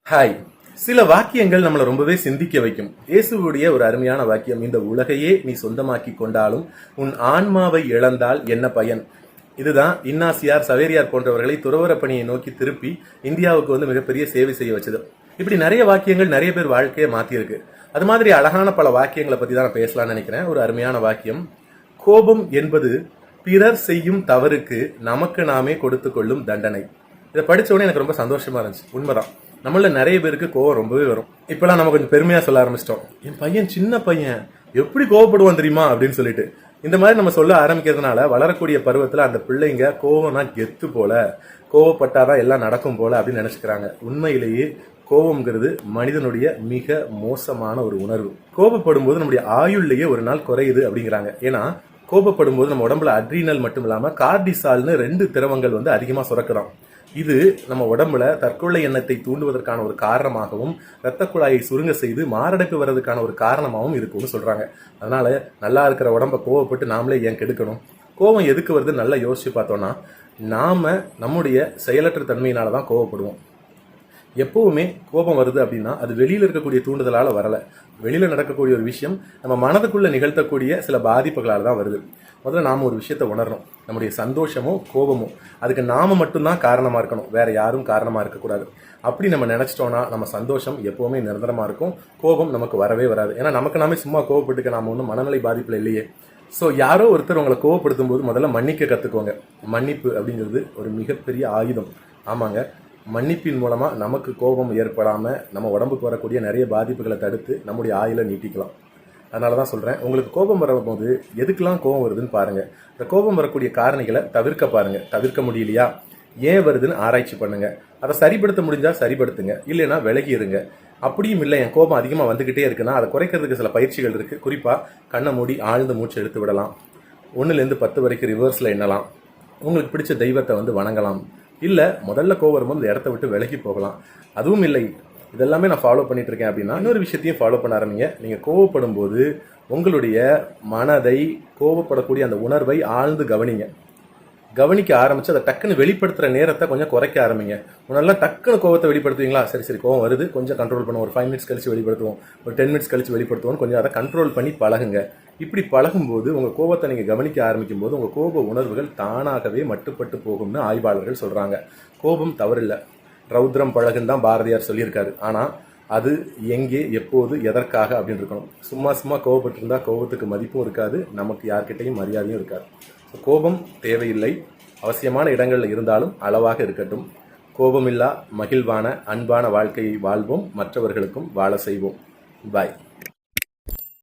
Hi. சில வாக்கியங்கள் நம்மளை ரொம்பவே சிந்திக்க வைக்கும். இயேசுவுடைய ஒரு அருமையான வாக்கியம், இந்த உலகையே நீ சொந்தமாக்கி கொண்டாலும் உன் ஆன்மாவை இழந்தால் என்ன பயன். இதுதான் இன்னாசியார், சவேரியார் போன்றவர்களை துறவற பணியை நோக்கி திருப்பி இந்தியாவுக்கு மிகப்பெரிய சேவை செய்ய வச்சது. இப்படி நிறைய வாக்கியங்கள் நிறைய பேர் வாழ்க்கையை மாத்திருக்கு. அது மாதிரி அழகான பல வாக்கியங்களை பத்தி தான் நான் பேசலாம்னு நினைக்கிறேன். ஒரு அருமையான வாக்கியம், கோபம் என்பது பிறர் செய்யும் தவறுக்கு நமக்கு நாமே கொடுத்து கொள்ளும் தண்டனை. இதை படிச்ச உடனே எனக்கு ரொம்ப சந்தோஷமா இருந்துச்சு. உண்மைதான், நம்மள நிறைய பேருக்கு கோவம் ரொம்பவே வரும். இப்பெல்லாம் நம்ம கொஞ்சம் பெருமையா சொல்ல ஆரம்பிச்சிட்டோம், என் பையன் சின்ன பையன் எப்படி கோவப்படுவான் தெரியுமா அப்படின்னு சொல்லிட்டு. இந்த மாதிரி நம்ம சொல்ல ஆரம்பிக்கிறதுனால வளரக்கூடிய பருவத்துல அந்த பிள்ளைங்க கோவம்னா கெத்து போல, கோவப்பட்டாதான் எல்லாம் நடக்கும் போல அப்படின்னு நினைச்சுக்கிறாங்க. உண்மையிலேயே கோபம்ங்கிறது மனிதனுடைய மிக மோசமான ஒரு உணர்வு. கோபப்படும் போது நம்முடைய ஆயுள்லேயே ஒரு நாள் குறையுது அப்படிங்கிறாங்க. ஏன்னா கோபப்படும் போது நம்ம உடம்புல அட்ரீனல் மட்டும் இல்லாம கார்டிசால்னு 2 திரவங்கள் அதிகமா சுரக்கிறோம். இது நம்ம உடம்புல தற்கொலை எண்ணத்தை தூண்டுவதற்கான ஒரு காரணமாகவும் இரத்த குழாயை சுருங்க செய்து மாரடைப்பு வர்றதுக்கான ஒரு காரணமாகவும் இருக்கும்னு சொல்றாங்க. அதனால நல்லா இருக்கிற உடம்ப கோவப்பட்டு நாமளே ஏன் கெடுக்கணும்? கோபம் எதுக்கு வருது நல்லா யோசிச்சு பார்த்தோம்னா, நாம நம்முடைய செயலற்ற தன்மையினாலதான் கோவப்படுவோம். எப்பவுமே கோபம் வருது அப்படின்னா அது வெளியில இருக்கக்கூடிய தூண்டுதலால வரல. வெளியில நடக்கக்கூடிய ஒரு விஷயம் நம்ம மனதுக்குள்ள நிகழ்த்தக்கூடிய சில பாதிப்புகளால தான் வருது. முதல்ல நாம ஒரு விஷயத்தை உணரணும், நம்முடைய சந்தோஷமோ கோபமோ அதுக்கு நாம மட்டும்தான் காரணமா இருக்கணும், வேற யாரும் காரணமா இருக்கக்கூடாது. அப்படி நம்ம நினைச்சிட்டோம்னா நம்ம சந்தோஷம் எப்பவுமே நிரந்தரமா இருக்கும், கோபம் நமக்கு வரவே வராது. ஏன்னா நமக்கு நாமே சும்மா கோவப்பட்டுக்க நாம ஒன்றும் மனநிலை பாதிப்புல இல்லையே. ஸோ யாரோ ஒருத்தர் உங்களை கோவப்படுத்தும் போது முதல்ல மன்னிக்க கத்துக்கோங்க. மன்னிப்பு அப்படிங்கிறது ஒரு மிகப்பெரிய ஆயுதம். ஆமாங்க, மன்னிப்பின் மூலமா நமக்கு கோபம் ஏற்படாம நம்ம உடம்புக்கு வரக்கூடிய நிறைய பாதிப்புகளை தடுத்து நம்முடைய ஆயுளை நீட்டிக்கலாம். அதனாலதான் சொல்றேன், உங்களுக்கு கோபம் வரும்போது எதுக்கெல்லாம் கோபம் வருதுன்னு பாருங்க. இந்த கோபம் வரக்கூடிய காரணிகளை தவிர்க்க பாருங்க. தவிர்க்க முடியலையா, ஏன் வருதுன்னு ஆராய்ச்சி பண்ணுங்க. அதை சரிப்படுத்த முடிஞ்சா சரிப்படுத்துங்க, இல்லைன்னா விலகி இருங்க. அப்படியும் இல்லை என் கோபம் அதிகமாக வந்துகிட்டே இருக்குன்னா அதை குறைக்கிறதுக்கு சில பயிற்சிகள் இருக்கு. குறிப்பா கண்ணை மூடி ஆழ்ந்து மூச்சு எடுத்து விடலாம். 1லேருந்து 10 வரைக்கும் ரிவர்ஸ்ல எண்ணலாம். உங்களுக்கு பிடிச்ச தெய்வத்தை வணங்கலாம். இல்ல முதல்ல கோவம் வரும்போது இந்த இடத்த விட்டு விலகி போகலாம். அதுவும் இல்லை இதெல்லாமே நான் ஃபாலோ பண்ணிட்டு இருக்கேன் அப்படின்னா இன்னொரு விஷயத்தையும் ஃபாலோ பண்ண ஆரம்பிங்க. நீங்க கோவப்படும் போது உங்களுடைய மனதை, கோவப்படக்கூடிய அந்த உணர்வை ஆழ்ந்து கவனிக்க ஆரம்பிச்சு அதை டக்குன்னு வெளிப்படுத்துற நேரத்தை கொஞ்சம் குறைக்க ஆரம்பிங்க. முன்னாடி டக்குன்னு கோவத்தை வெளிப்படுத்துவீங்களா, சரி கோவம் வருது கொஞ்சம் கண்ட்ரோல் பண்ணுவோம், ஒரு 5 மினிட்ஸ் கழிச்சு வெளிப்படுத்துவோம், ஒரு 10 மினிட்ஸ் கழிச்சு வெளிப்படுத்துவோம், கொஞ்சம் அதை கண்ட்ரோல் பண்ணி பழகுங்க. இப்படி பழகும்போது உங்க கோபத்தை நீங்க கவனிக்க ஆரம்பிக்கும் போது உங்க கோப உணர்வுகள் தானாகவே மட்டுப்பட்டு போகும்னு ஆய்வாளர்கள் சொல்றாங்க. கோபம் தவறில்லை, ரௌத்ரம் பழகுன்னு தான் பாரதியார் சொல்லியிருக்காரு. ஆனா அது எங்கே, எப்போது, எதற்காக அப்படின்னு இருக்கணும். சும்மா கோபப்பட்டு இருந்தா கோபத்துக்கு மதிப்பும் இருக்காது, நமக்கு யார்கிட்டையும் மரியாதையும் இருக்காது. கோபம் தேவையில்லை, அவசியமான இடங்கள்ல இருந்தாலும் அளவாக இருக்கட்டும். கோபமில்லா மகிழ்வான அன்பான வாழ்க்கையை வாழ்வோம், மற்றவர்களுக்கும் வாழ செய்வோம். பாய்.